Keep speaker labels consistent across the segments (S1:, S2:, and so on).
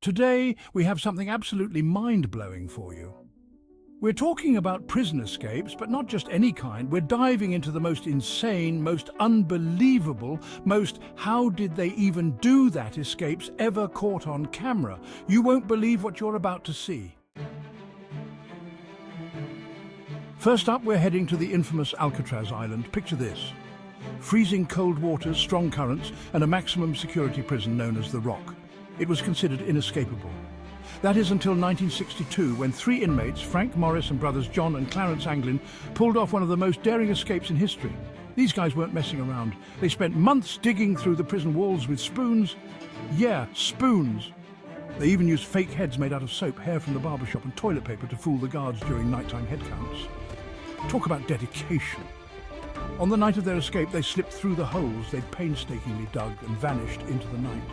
S1: Today, we have something absolutely mind-blowing for you. We're talking about prison escapes, but not just any kind. We're diving into the most insane, most unbelievable, most how did they even do that escapes ever caught on camera. You won't believe what you're about to see. First up, we're heading to the infamous Alcatraz Island. Picture this. Freezing cold waters, strong currents, and a maximum security prison known as the Rock. It was considered inescapable. That is until 1962, when three inmates, Frank Morris and brothers John and Clarence Anglin, pulled off one of the most daring escapes in history. These guys weren't messing around. They spent months digging through the prison walls with spoons. Yeah, spoons. They even used fake heads made out of soap, hair from the barbershop, and toilet paper to fool the guards during nighttime head counts. Talk about dedication. On the night of their escape, they slipped through the holes they'd painstakingly dug and vanished into the night.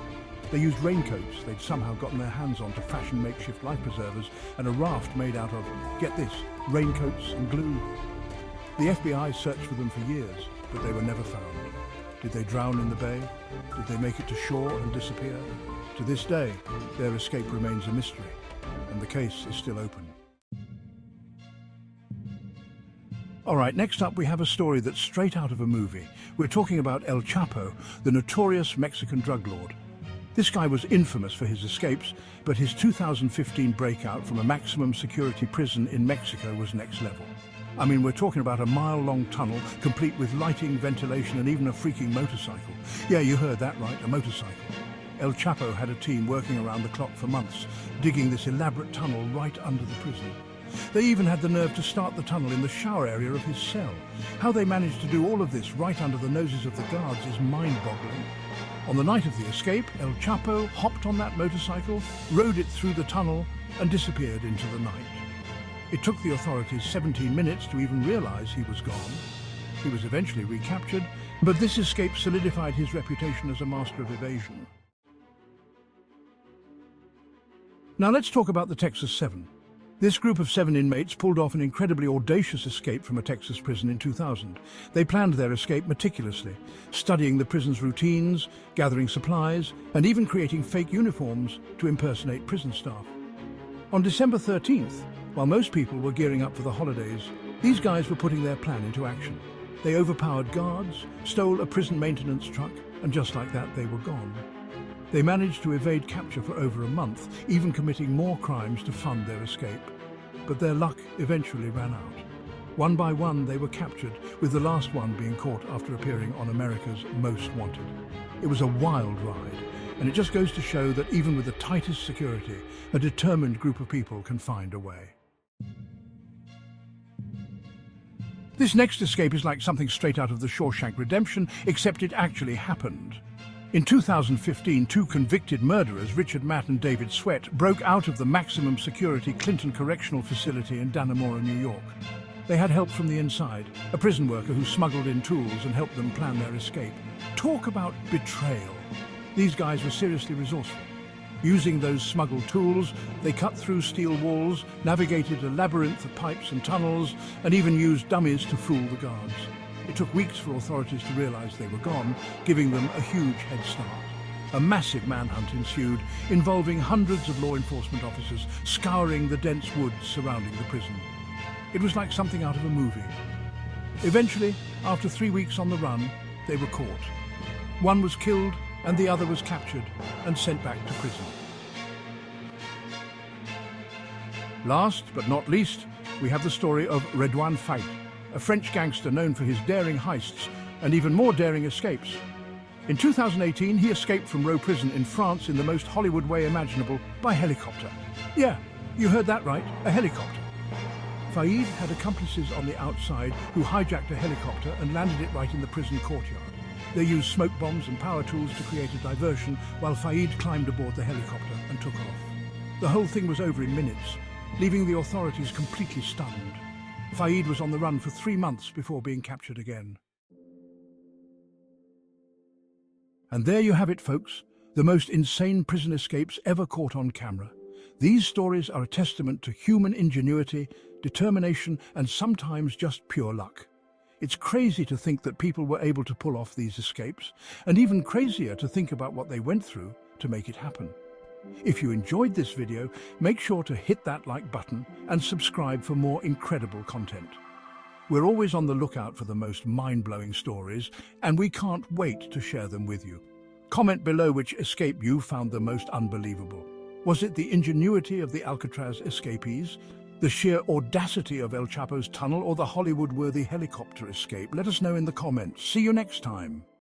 S1: They used raincoats they'd somehow gotten their hands on to fashion makeshift life preservers and a raft made out of, get this, raincoats and glue. The FBI searched for them for years, but they were never found. Did they drown in the bay? Did they make it to shore and disappear? To this day, their escape remains a mystery, and the case is still open. All right, next up we have a story that's straight out of a movie. We're talking about El Chapo, the notorious Mexican drug lord. This guy was infamous for his escapes, but his 2015 breakout from a maximum security prison in Mexico was next level. I mean, we're talking about a mile-long tunnel, complete with lighting, ventilation, and even a freaking motorcycle. Yeah, you heard that right, a motorcycle. El Chapo had a team working around the clock for months, digging this elaborate tunnel right under the prison. They even had the nerve to start the tunnel in the shower area of his cell. How they managed to do all of this right under the noses of the guards is mind-boggling. On the night of the escape, El Chapo hopped on that motorcycle, rode it through the tunnel, and disappeared into the night. It took the authorities 17 minutes to even realize he was gone. He was eventually recaptured, but this escape solidified his reputation as a master of evasion. Now let's talk about the Texas Seven. This group of 7 inmates pulled off an incredibly audacious escape from a Texas prison in 2000. They planned their escape meticulously, studying the prison's routines, gathering supplies, and even creating fake uniforms to impersonate prison staff. On December 13th, while most people were gearing up for the holidays, these guys were putting their plan into action. They overpowered guards, stole a prison maintenance truck, and just like that, they were gone. They managed to evade capture for over a month, even committing more crimes to fund their escape. But their luck eventually ran out. One by one, they were captured, with the last one being caught after appearing on America's Most Wanted. It was a wild ride, and it just goes to show that even with the tightest security, a determined group of people can find a way. This next escape is like something straight out of the Shawshank Redemption, except it actually happened. In 2015, 2 convicted murderers, Richard Matt and David Sweat, broke out of the maximum security Clinton Correctional Facility in Dannemora, New York. They had help from the inside, a prison worker who smuggled in tools and helped them plan their escape. Talk about betrayal. These guys were seriously resourceful. Using those smuggled tools, they cut through steel walls, navigated a labyrinth of pipes and tunnels, and even used dummies to fool the guards. It took weeks for authorities to realize they were gone, giving them a huge head start. A massive manhunt ensued, involving hundreds of law enforcement officers scouring the dense woods surrounding the prison. It was like something out of a movie. Eventually, after 3 weeks on the run, they were caught. One was killed and the other was captured and sent back to prison. Last but not least, we have the story of Redouane Faïd, a French gangster known for his daring heists and even more daring escapes. In 2018, he escaped from Row Prison in France in the most Hollywood way imaginable, by helicopter. Yeah, you heard that right, a helicopter. Faïd had accomplices on the outside who hijacked a helicopter and landed it right in the prison courtyard. They used smoke bombs and power tools to create a diversion while Faïd climbed aboard the helicopter and took off. The whole thing was over in minutes, leaving the authorities completely stunned. Faïd was on the run for 3 months before being captured again. And there you have it, folks, the most insane prison escapes ever caught on camera. These stories are a testament to human ingenuity, determination, and sometimes just pure luck. It's crazy to think that people were able to pull off these escapes, and even crazier to think about what they went through to make it happen. If you enjoyed this video, make sure to hit that like button and subscribe for more incredible content. We're always on the lookout for the most mind-blowing stories, and we can't wait to share them with you. Comment below which escape you found the most unbelievable. Was it the ingenuity of the Alcatraz escapees, the sheer audacity of El Chapo's tunnel, or the Hollywood-worthy helicopter escape? Let us know in the comments. See you next time.